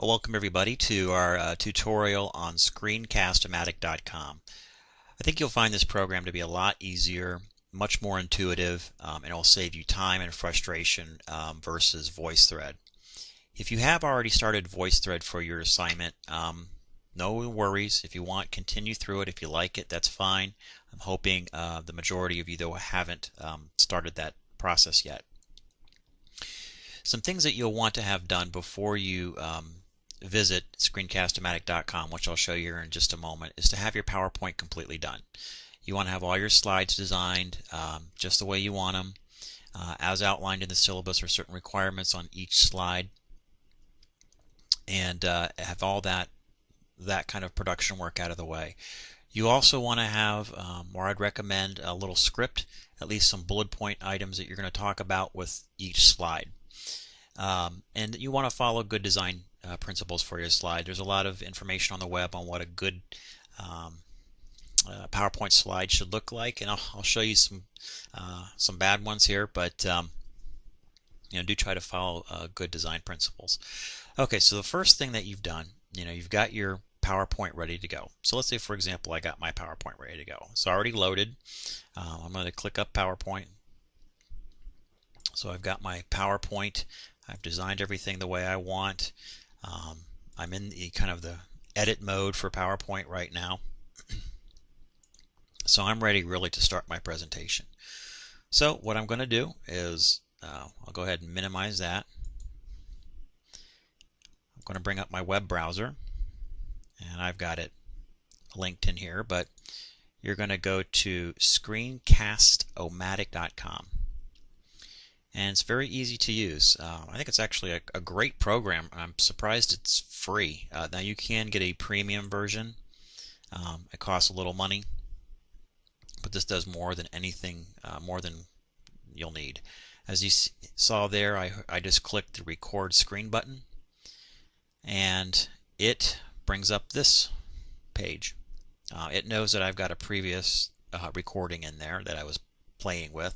Well, welcome everybody to our tutorial on Screencastomatic.com. I think you'll find this program to be a lot easier, much more intuitive, and it'll save you time and frustration versus VoiceThread. If you have already started VoiceThread for your assignment, no worries. If you want, continue through it. If you like it, that's fine. I'm hoping the majority of you, though, haven't started that process yet. Some things that you'll want to have done before you visit Screencastomatic.com, which I'll show you here in just a moment, is to have your PowerPoint completely done. You want to have all your slides designed just the way you want them. As outlined in the syllabus, are certain requirements on each slide, and have all that kind of production work out of the way. You also want to have, or I'd recommend, a little script, at least some bullet point items that you're going to talk about with each slide. And you want to follow good design principles for your slide. There's a lot of information on the web on what a good PowerPoint slide should look like, and I'll show you some bad ones here, but do try to follow good design principles. Okay, so the first thing that you've done, you've got your PowerPoint ready to go. So let's say, for example, I got my PowerPoint ready to go. It's already loaded. I'm going to click up PowerPoint. So I've got my PowerPoint. I've designed everything the way I want. I'm in the kind of the edit mode for PowerPoint right now. So I'm ready really to start my presentation. So what I'm going to do is I'll go ahead and minimize that. I'm going to bring up my web browser, and I've got it linked in here, but you're going to go to Screencastomatic.com. And it's very easy to use. I think it's actually a great program. I'm surprised it's free. Now you can get a premium version. It costs a little money, but this does more than anything, more than you'll need. As you saw there, I just clicked the record screen button, and it brings up this page. It knows that I've got a previous recording in there that I was playing with,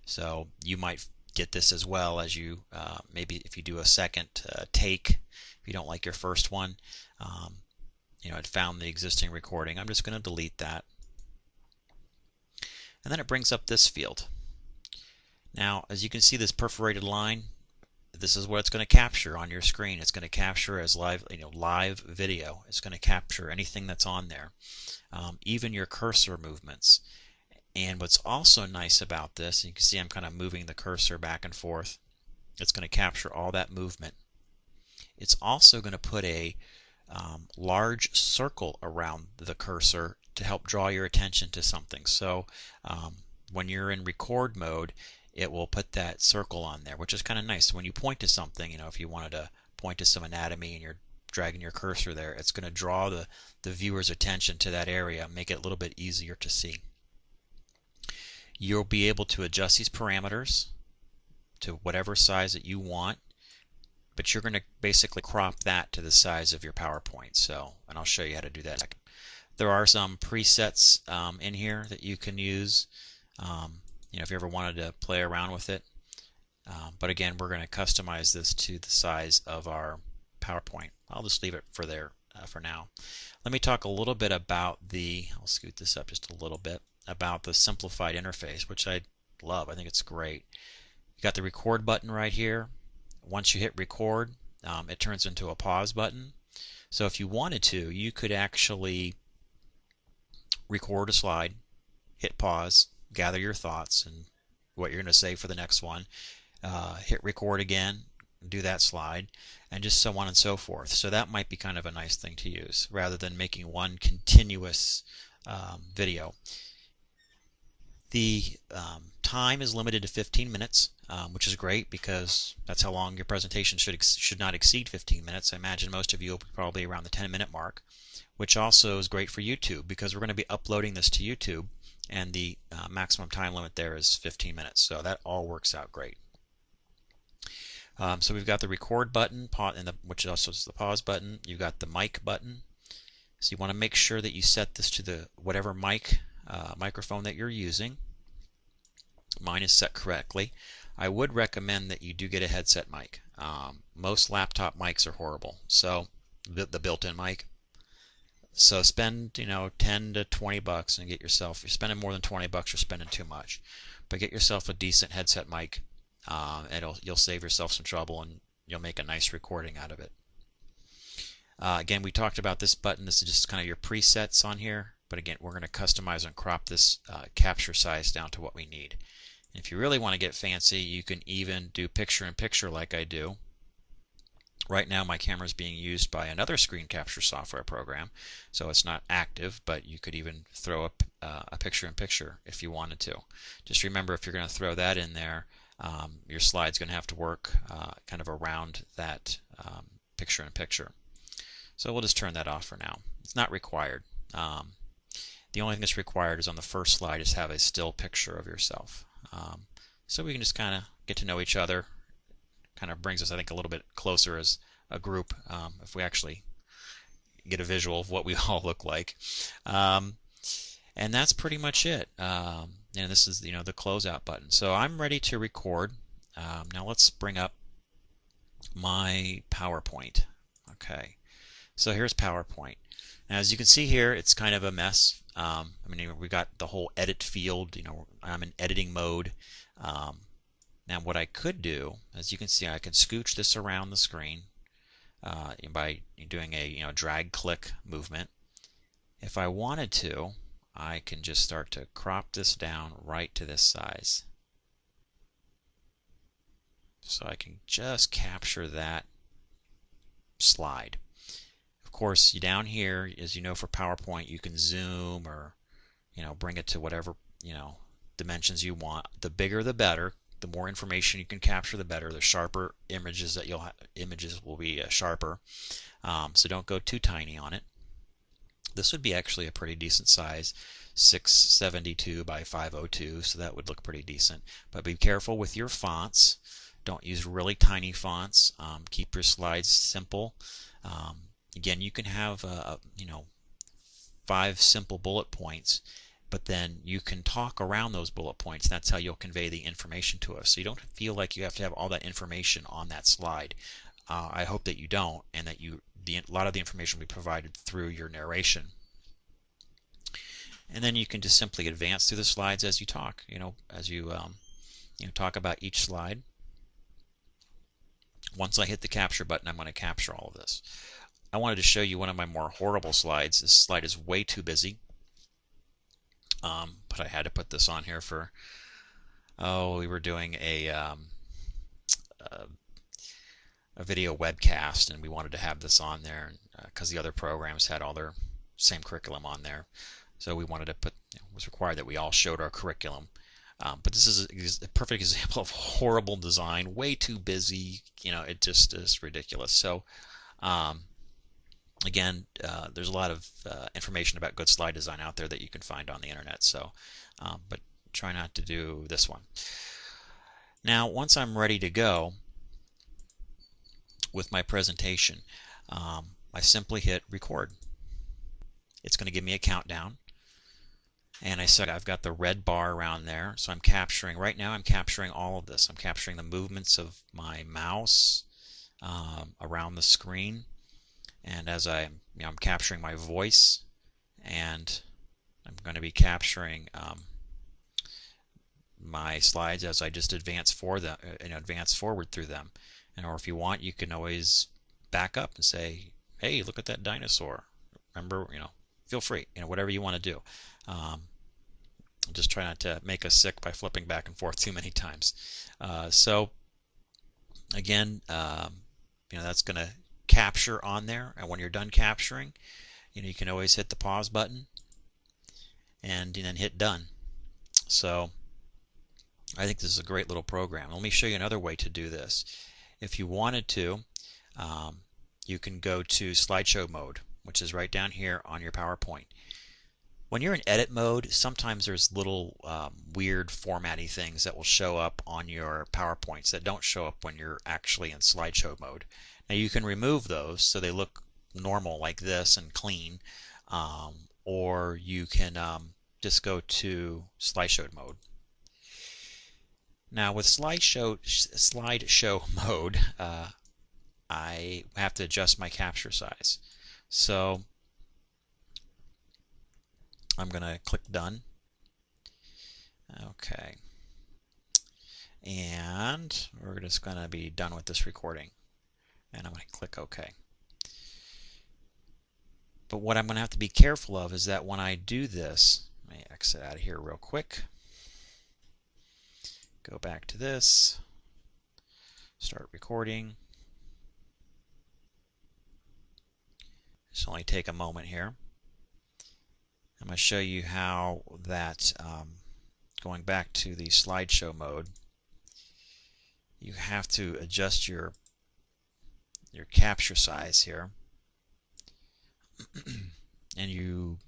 so you might get this as well as you maybe if you do a second take, if you don't like your first one. It found the existing recording. I'm just going to delete that, and then it brings up this field. Now, as you can see, this perforated line, this is what it's going to capture on your screen. It's going to capture as live video. It's going to capture anything that's on there, even your cursor movements. And what's also nice about this, you can see I'm kind of moving the cursor back and forth. It's going to capture all that movement. It's also going to put a large circle around the cursor to help draw your attention to something. So when you're in record mode, it will put that circle on there, which is kind of nice. When you point to something, if you wanted to point to some anatomy and you're dragging your cursor there, it's going to draw the viewer's attention to that area, make it a little bit easier to see. You'll be able to adjust these parameters to whatever size that you want, but you're going to basically crop that to the size of your PowerPoint. So, and I'll show you how to do that. There are some presets in here that you can use, if you ever wanted to play around with it. But again, we're going to customize this to the size of our PowerPoint. I'll just leave it for there for now. Let me talk a little bit about I'll scoot this up just a little bit, about the simplified interface, which I love. I think it's great. You got the record button right here. Once you hit record, it turns into a pause button. So if you wanted to, you could actually record a slide, hit pause, gather your thoughts and what you're going to say for the next one, hit record again, do that slide, and just so on and so forth. So that might be kind of a nice thing to use rather than making one continuous video. The time is limited to 15 minutes, which is great because that's how long your presentation should not exceed 15 minutes. I imagine most of you will be probably around the 10-minute mark, which also is great for YouTube because we're going to be uploading this to YouTube, and the maximum time limit there is 15 minutes. So that all works out great. So we've got the record button, which also is the pause button. You've got the mic button. So you want to make sure that you set this to the whatever microphone that you're using. Mine is set correctly. I would recommend that you do get a headset mic. Most laptop mics are horrible. So the built-in mic. So spend 10 to 20 bucks and get yourself. If you're spending more than 20 bucks, you're spending too much. But get yourself a decent headset mic, and you'll save yourself some trouble and you'll make a nice recording out of it. Again, we talked about this button. This is just kind of your presets on here. But again, we're going to customize and crop this capture size down to what we need. And if you really want to get fancy, you can even do picture-in-picture like I do. Right now my camera is being used by another screen capture software program, so it's not active, but you could even throw up a picture-in-picture if you wanted to. Just remember, if you're going to throw that in there, your slide's going to have to work kind of around that picture-in-picture. So we'll just turn that off for now. It's not required. The only thing that's required is on the first slide is have a still picture of yourself. So we can just kind of get to know each other. Kind of brings us, I think, a little bit closer as a group if we actually get a visual of what we all look like. And that's pretty much it. And this is the closeout button. So I'm ready to record. Now let's bring up my PowerPoint. Okay, so here's PowerPoint. Now, as you can see here, it's kind of a mess. I mean, we got the whole edit field. I'm in editing mode. Now what I could do, as you can see, I can scooch this around the screen by doing a drag click movement. If I wanted to, I can just start to crop this down right to this size. So I can just capture that slide. Of course, down here, as you know, for PowerPoint, you can zoom or bring it to whatever dimensions you want. The bigger the better. The more information you can capture, the better. The sharper images that images will be sharper. So don't go too tiny on it. This would be actually a pretty decent size, 672 by 502, so that would look pretty decent. But be careful with your fonts. Don't use really tiny fonts. Keep your slides simple. Again, you can have 5 simple bullet points, but then you can talk around those bullet points. That's how you'll convey the information to us. So you don't feel like you have to have all that information on that slide. I hope that you don't, and that a lot of the information will be provided through your narration. And then you can just simply advance through the slides as you talk. As you talk about each slide. Once I hit the capture button, I'm going to capture all of this. I wanted to show you one of my more horrible slides. This slide is way too busy. But I had to put this on here for, we were doing a video webcast, and we wanted to have this on there because the other programs had all their same curriculum on there. So we wanted to put, it was required that we all showed our curriculum. But this is a perfect example of horrible design, way too busy. It just is ridiculous. So again, there's a lot of information about good slide design out there that you can find on the internet. So, but try not to do this one. Now, once I'm ready to go with my presentation, I simply hit record. It's going to give me a countdown. And I said I've got the red bar around there. So I'm capturing, right now I'm capturing all of this. I'm capturing the movements of my mouse around the screen. And as I'm capturing my voice, and I'm going to be capturing my slides as I just advance forward through them. Or if you want, you can always back up and say, "Hey, look at that dinosaur." Remember, feel free, whatever you want to do. Just try not to make us sick by flipping back and forth too many times. So again, that's going to capture on there, and when you're done capturing, you can always hit the pause button and then hit done. So I think this is a great little program. Let me show you another way to do this. If you wanted to, you can go to slideshow mode, which is right down here on your PowerPoint. When you're in edit mode, sometimes there's little weird formatty things that will show up on your PowerPoints that don't show up when you're actually in slideshow mode. Now you can remove those so they look normal like this and clean, or you can just go to slideshow mode. Now with slideshow mode, I have to adjust my capture size. So I'm going to click Done. Okay. And we're just going to be done with this recording. And I'm going to click OK. But what I'm going to have to be careful of is that when I do this, let me exit out of here real quick. Go back to this. Start recording. Just only take a moment here. I'm going to show you how that, going back to the slideshow mode, you have to adjust your capture size here. And you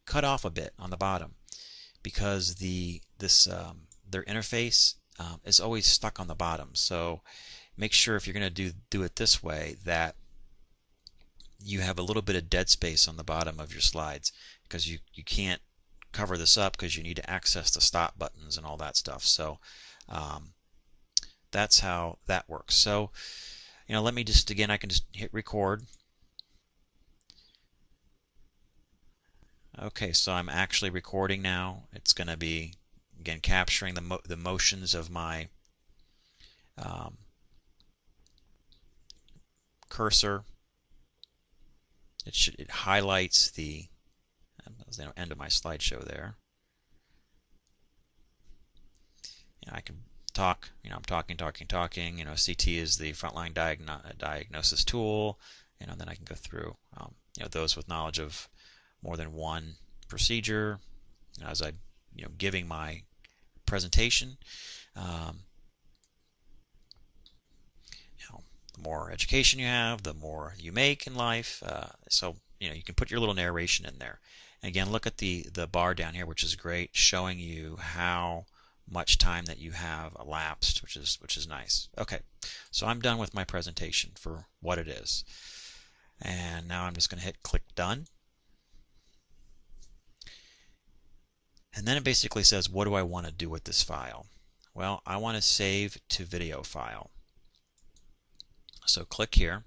cut off a bit on the bottom because their interface is always stuck on the bottom. So make sure if you're going to do it this way that you have a little bit of dead space on the bottom of your slides, because you can't cover this up because you need to access the stop buttons and all that stuff. So that's how that works. So let me just, again, I can just hit record. Okay, so I'm actually recording now. It's going to be, again, capturing the motions of my cursor. It highlights the end of my slideshow there. I can talk. I'm talking. CT is the frontline diagnosis tool. Then I can go through. Those with knowledge of more than one procedure, as I giving my presentation. The more education you have, the more you make in life. So you can put your little narration in there. And again, look at the bar down here, which is great, showing you how much time that you have elapsed, which is nice. Okay, so I'm done with my presentation for what it is. And now I'm just going to hit click Done. And then it basically says, what do I want to do with this file? Well, I want to save to video file. So click here.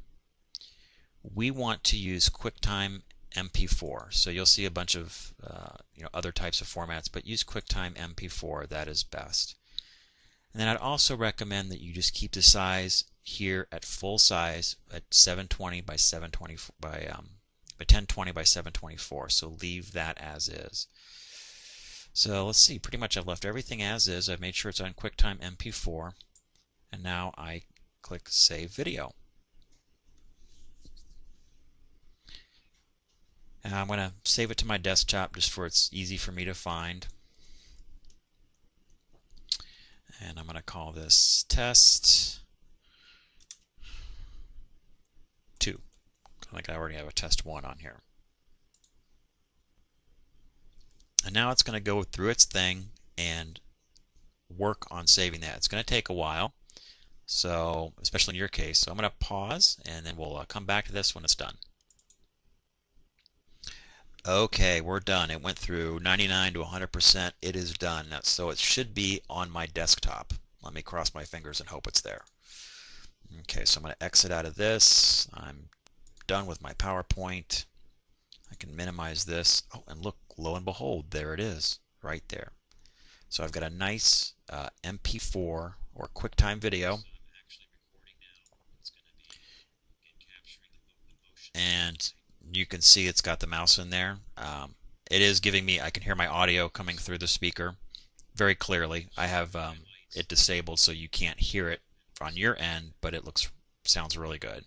We want to use QuickTime MP4. So you'll see a bunch of other types of formats, but use QuickTime MP4. That is best. And then I'd also recommend that you just keep the size here at full size at 720 by 720 by 1020 by 724. So leave that as is. So let's see, pretty much I've left everything as is. I've made sure it's on QuickTime MP4, and now I click Save Video. And I'm going to save it to my desktop just for it's easy for me to find. And I'm going to call this Test 2. I think I already have a Test 1 on here. And now it's going to go through its thing and work on saving that. It's going to take a while, so especially in your case. So I'm going to pause, and then we'll come back to this when it's done. Okay, we're done. It went through 99 to 100%. It is done. So it should be on my desktop. Let me cross my fingers and hope it's there. Okay, so I'm going to exit out of this. I'm done with my PowerPoint. I can minimize this. Oh, and look, lo and behold, there it is, right there. So I've got a nice MP4 or QuickTime video. And you can see it's got the mouse in there. It is giving me, I can hear my audio coming through the speaker very clearly. I have it disabled so you can't hear it on your end, but it sounds really good.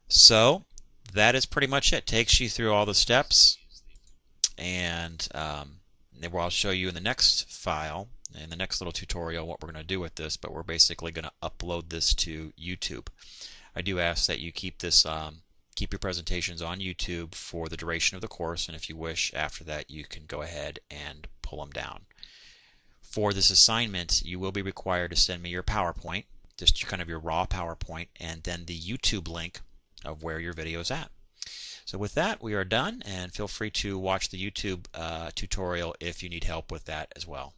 So that is pretty much it. Takes you through all the steps, and I'll show you in the next file, in the next little tutorial, what we're going to do with this, but we're basically going to upload this to YouTube. I do ask that you keep this keep your presentations on YouTube for the duration of the course, and if you wish, after that you can go ahead and pull them down. For this assignment, you will be required to send me your PowerPoint, just kind of your raw PowerPoint, and then the YouTube link of where your video is at. So with that, we are done, and feel free to watch the YouTube tutorial if you need help with that as well.